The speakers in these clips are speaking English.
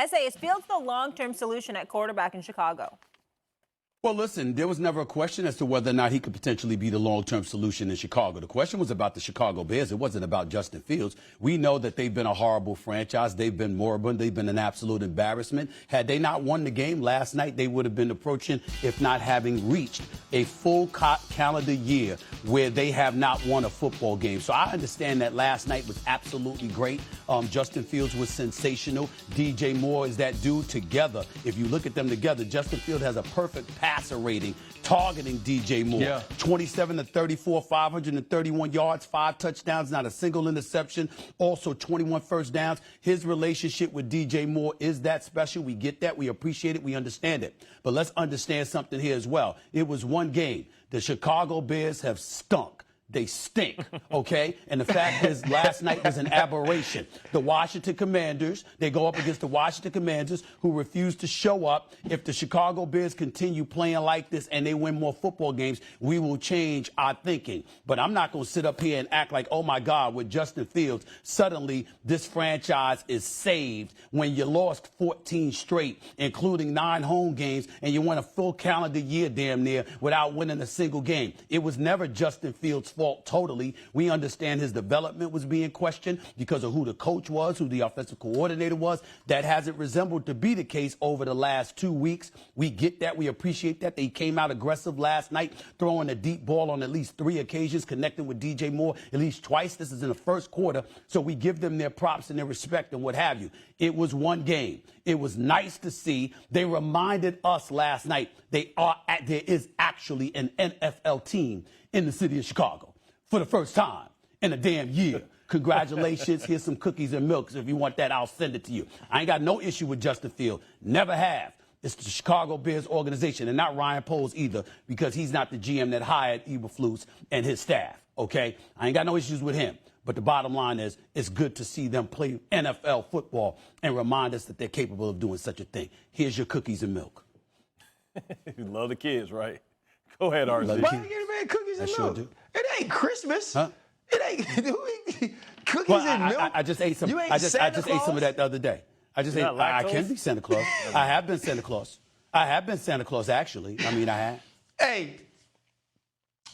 Essay, is Fields the long-term solution at quarterback in Chicago? Well, listen, there was never a question as to whether or not he could potentially be the long-term solution in Chicago. The question was about the Chicago Bears. It wasn't about Justin Fields. We know that they've been a horrible franchise. They've been moribund. They've been an absolute embarrassment. Had they not won the game last night, they would have been approaching, if not having reached, a full calendar year where they have not won a football game. So I understand that last night was absolutely great. Justin Fields was sensational. DJ Moore is that dude together. If you look at them together, Justin Fields has a perfect passer rating targeting DJ Moore. Yeah. 27 to 34, 531 yards, 5 touchdowns, not a single interception. Also 21 first downs. His relationship with DJ Moore is that special. We get that. We appreciate it. We understand it. But let's understand something here as well. It was one game. The Chicago Bears have stunk. They stink, okay? And the fact is, last night was an aberration. The Washington Commanders, they go up against the Washington Commanders, who refuse to show up. If the Chicago Bears continue playing like this and they win more football games, we will change our thinking. But I'm not going to sit up here and act like, oh, my God, with Justin Fields, suddenly this franchise is saved when you lost 14 straight, including 9 home games, and you went a full calendar year damn near without winning a single game. It was never Justin Fields' fault totally. We understand his development was being questioned because of who the coach was, who the offensive coordinator was. That hasn't resembled to be the case over the last 2 weeks. We get that. We appreciate that. They came out aggressive last night, throwing a deep ball on at least 3 occasions, connecting with DJ Moore at least twice. This is in the first quarter. So we give them their props and their respect and what have you. It was one game. It was nice to see. They reminded us last night there is actually an NFL team in the city of Chicago for the first time in a damn year. Congratulations. Here's some cookies and milk. So if you want that, I'll send it to you. I ain't got no issue with Justin Fields. Never have. It's the Chicago Bears organization, and not Ryan Poles either, because he's not the GM that hired Eberflus and his staff, okay? I ain't got no issues with him. But the bottom line is, it's good to see them play NFL football and remind us that they're capable of doing such a thing. Here's your cookies and milk. You love the kids, right? Go ahead, RZ. Why you get a man cookies and milk? Sure It ain't Christmas. Huh? It ain't cookies Well, and milk. I just ate some. You ain't I just Santa ate some Claus? of that the other day. I can be Santa Claus. I have been Santa Claus. I have been Santa Claus, actually. I mean, I have. Hey,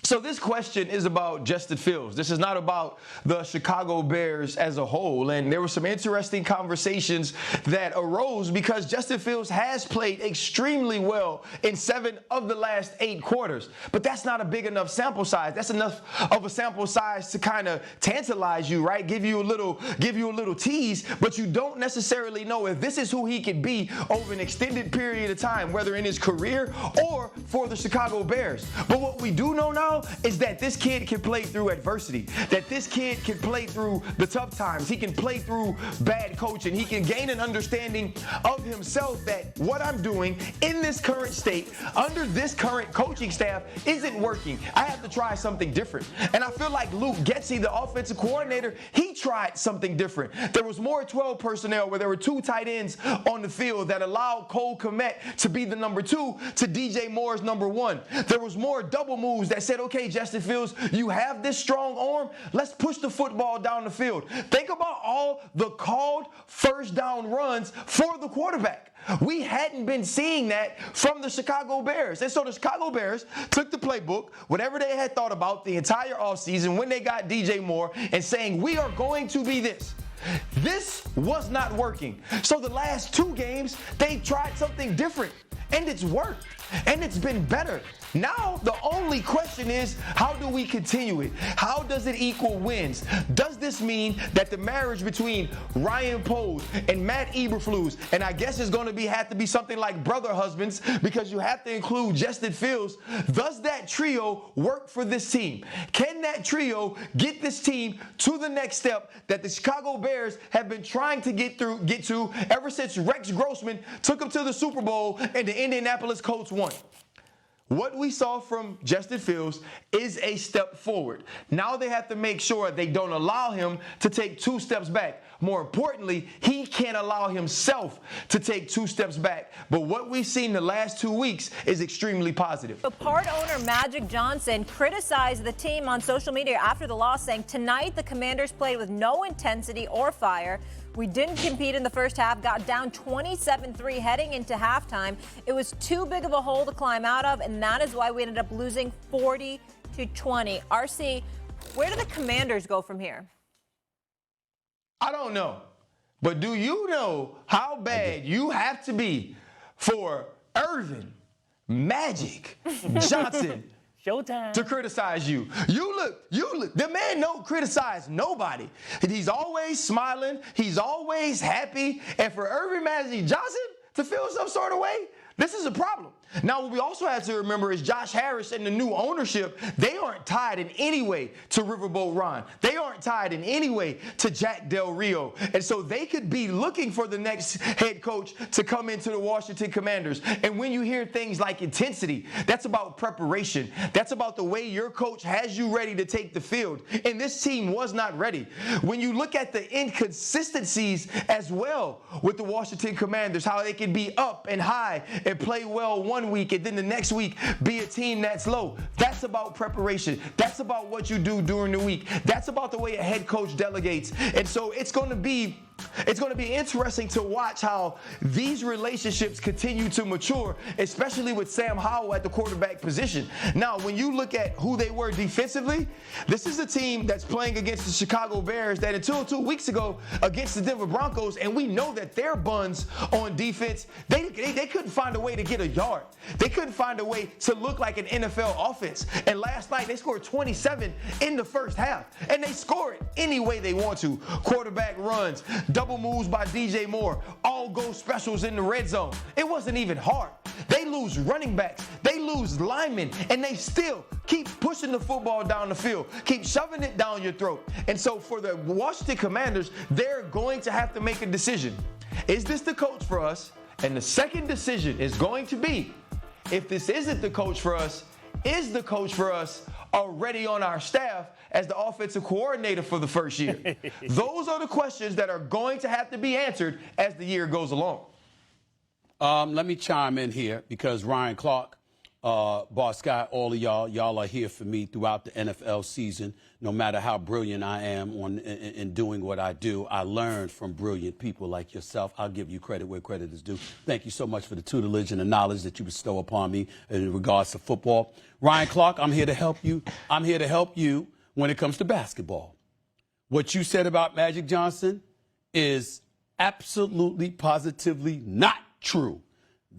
so this question is about Justin Fields. This is not about the Chicago Bears as a whole. And there were some interesting conversations that arose because Justin Fields has played extremely well in 7 of the last 8 quarters. But that's not a big enough sample size. That's enough of a sample size to kind of tantalize you, right? Give you a little tease, but you don't necessarily know if this is who he could be over an extended period of time, whether in his career or for the Chicago Bears. But what we do know now is that this kid can play through adversity, that this kid can play through the tough times. He can play through bad coaching. He can gain an understanding of himself that what I'm doing in this current state, under this current coaching staff, isn't working. I have to try something different. And I feel like Luke Getsy, the offensive coordinator, he tried something different. There was more 12 personnel where there were 2 tight ends on the field that allowed Cole Kmet to be the number 2 to DJ Moore's number 1. There was more double moves that said, okay, Justin Fields, you have this strong arm. Let's push the football down the field. Think about all the called first down runs for the quarterback. We hadn't been seeing that from the Chicago Bears. And so the Chicago Bears took the playbook, whatever they had thought about the entire offseason when they got DJ Moore, and saying, we are going to be this. This was not working. So the last 2 games, they tried something different. And it's worked. And it's been better. Now, the only question is, how do we continue it? How does it equal wins? Does this mean that the marriage between Ryan Poles and Matt Eberflus, and I guess it's going to have to be something like brother husbands because you have to include Justin Fields, does that trio work for this team? Can that trio get this team to the next step that the Chicago Bears have been trying to get to ever since Rex Grossman took them to the Super Bowl and the Indianapolis Colts won? What we saw from Justin Fields is a step forward. Now they have to make sure they don't allow him to take 2 steps back. more importantly, he can't allow himself to take 2 steps back. But what we've seen the last 2 weeks is extremely positive. The part owner Magic Johnson criticized the team on social media after the loss, saying tonight the Commanders played with no intensity or fire. We didn't compete in the first half, got down 27-3 heading into halftime. It was too big of a hole to climb out of, and that is why we ended up losing 40-20. RC, where do the Commanders go from here? I don't know. But do you know how bad you have to be for Irvin Magic Johnson Showtime. to criticize you? You look, the man don't criticize nobody. He's always smiling. He's always happy. And for Irvin Magic Johnson to feel some sort of way, this is a problem. Now, what we also have to remember is Josh Harris and the new ownership, they aren't tied in any way to Riverboat Ron. They aren't tied in any way to Jack Del Rio. And so they could be looking for the next head coach to come into the Washington Commanders. And when you hear things like intensity, that's about preparation. That's about the way your coach has you ready to take the field. And this team was not ready. When you look at the inconsistencies as well with the Washington Commanders, how they can be up and high and play well one week and then the next week be a team that's low. That's about preparation. That's about what you do during the week. That's about the way a head coach delegates. And so it's going to be interesting to watch how these relationships continue to mature, especially with Sam Howell at the quarterback position. Now, when you look at who they were defensively, this is a team that's playing against the Chicago Bears that until 2 weeks ago against the Denver Broncos, and we know that their buns on defense, they couldn't find a way to get a yard. They couldn't find a way to look like an NFL offense. And last night, they scored 27 in the first half, and they score it any way they want to. Quarterback runs, double moves by DJ Moore, all go specials in the red zone. It wasn't even hard. They lose running backs, they lose linemen, and they still keep pushing the football down the field, keep shoving it down your throat. And so for the Washington Commanders, they're going to have to make a decision. Is this the coach for us? And the second decision is going to be, if this isn't the coach for us, is the coach for us already on our staff as the offensive coordinator for the first year? Those are the questions that are going to have to be answered as the year goes along. Let me chime in here because Ryan Clark, Boss Scott, all of y'all are here for me throughout the NFL season. No matter how brilliant I am in doing what I do, I learned from brilliant people like yourself. I'll give you credit where credit is due. Thank you so much for the tutelage and the knowledge that you bestow upon me in regards to football. Ryan Clark, I'm here to help you. I'm here to help you when it comes to basketball. What you said about Magic Johnson is absolutely, positively not true.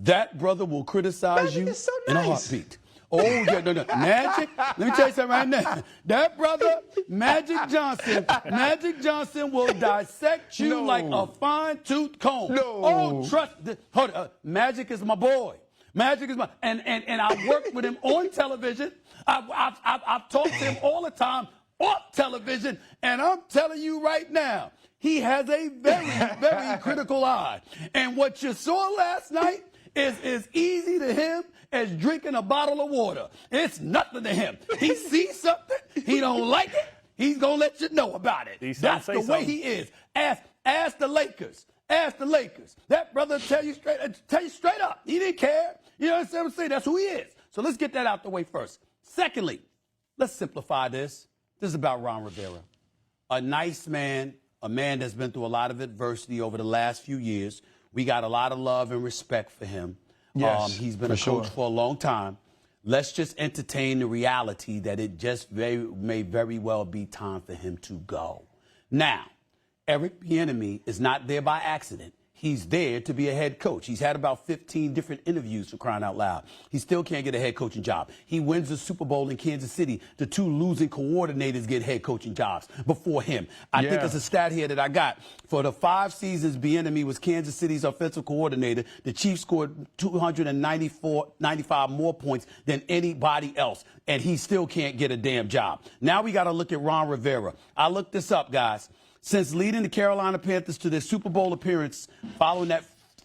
That brother will criticize you in a heartbeat. Oh, yeah, no. Magic, let me tell you something right now. That brother, Magic Johnson will dissect you like a fine-tooth comb. No. Oh, trust, hold on, Magic is my boy. Magic is my, and I worked with him on television. I've talked to him all the time on television, and I'm telling you right now, he has a very, very critical eye. And what you saw last night is as easy to him as drinking a bottle of water. It's nothing to him. He sees something, he don't like it, he's going to let you know about it. That's the way he is. Ask the Lakers. Ask the Lakers. That brother tell you straight up. He didn't care. You know what I'm saying? That's who he is. So let's get that out the way first. Secondly, let's simplify this. This is about Ron Rivera. A nice man, a man that's been through a lot of adversity over the last few years. We got a lot of love and respect for him. Yes, he's been a coach for a long time. Let's just entertain the reality that it just may very well be time for him to go. Now, Eric Bieniemy is not there by accident. He's there to be a head coach. He's had about 15 different interviews, for crying out loud. He still can't get a head coaching job. He wins the Super Bowl in Kansas City. The 2 losing coordinators get head coaching jobs before him. I think it's a stat here that I got. For the 5 seasons Bieniemy was Kansas City's offensive coordinator, the Chiefs scored 295 more points than anybody else, and he still can't get a damn job. Now we got to look at Ron Rivera. I looked this up, guys. Since leading the Carolina Panthers to their Super Bowl appearance following that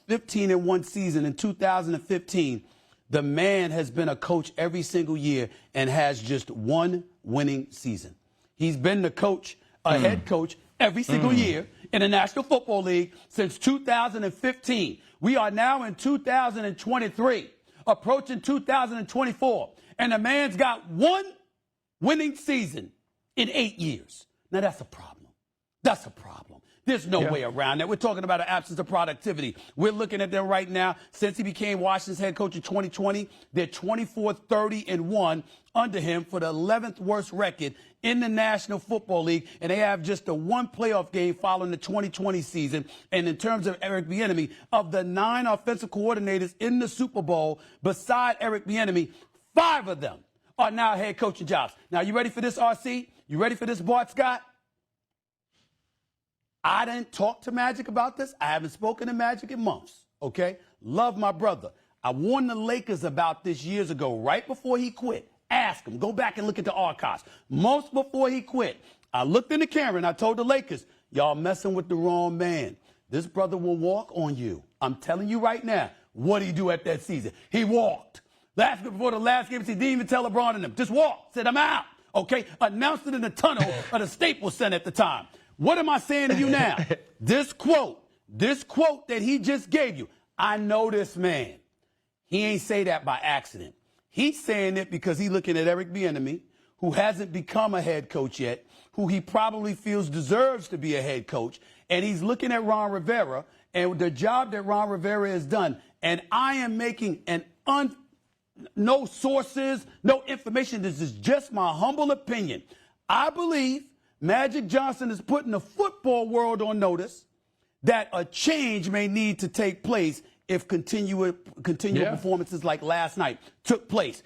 15-1 season in 2015, the man has been a coach every single year and has just 1 winning season. He's been the coach, a head coach, every single year in the National Football League since 2015. We are now in 2023, approaching 2024, and the man's got one winning season in 8 years. Now, that's a problem. That's a problem. There's no way around that. We're talking about an absence of productivity. We're looking at them right now. Since he became Washington's head coach in 2020, they're 24-30-1 under him for the 11th worst record in the National Football League, and they have just the one playoff game following the 2020 season. And in terms of Eric Bieniemy, of the 9 offensive coordinators in the Super Bowl, beside Eric Bieniemy, 5 of them are now head coaching jobs. Now, you ready for this, RC? You ready for this, Bart Scott? I didn't talk to Magic about this. I haven't spoken to Magic in months, okay? Love my brother. I warned the Lakers about this years ago, right before he quit. Ask him. Go back and look at the archives. Months before he quit, I looked in the camera and I told the Lakers, y'all messing with the wrong man. This brother will walk on you. I'm telling you right now, what did he do at that season? He walked. Before the last game, he didn't even tell LeBron and them. Just walk. Said, I'm out. Okay? Announced it in the tunnel of the Staples Center at the time. What am I saying to you now? This quote that he just gave you, I know this man. He ain't say that by accident. He's saying it because he's looking at Eric Bieniemy, who hasn't become a head coach yet, who he probably feels deserves to be a head coach, and he's looking at Ron Rivera and the job that Ron Rivera has done. And I am making no sources, no information. This is just my humble opinion. I believe Magic Johnson is putting the football world on notice that a change may need to take place if continual performances like last night took place.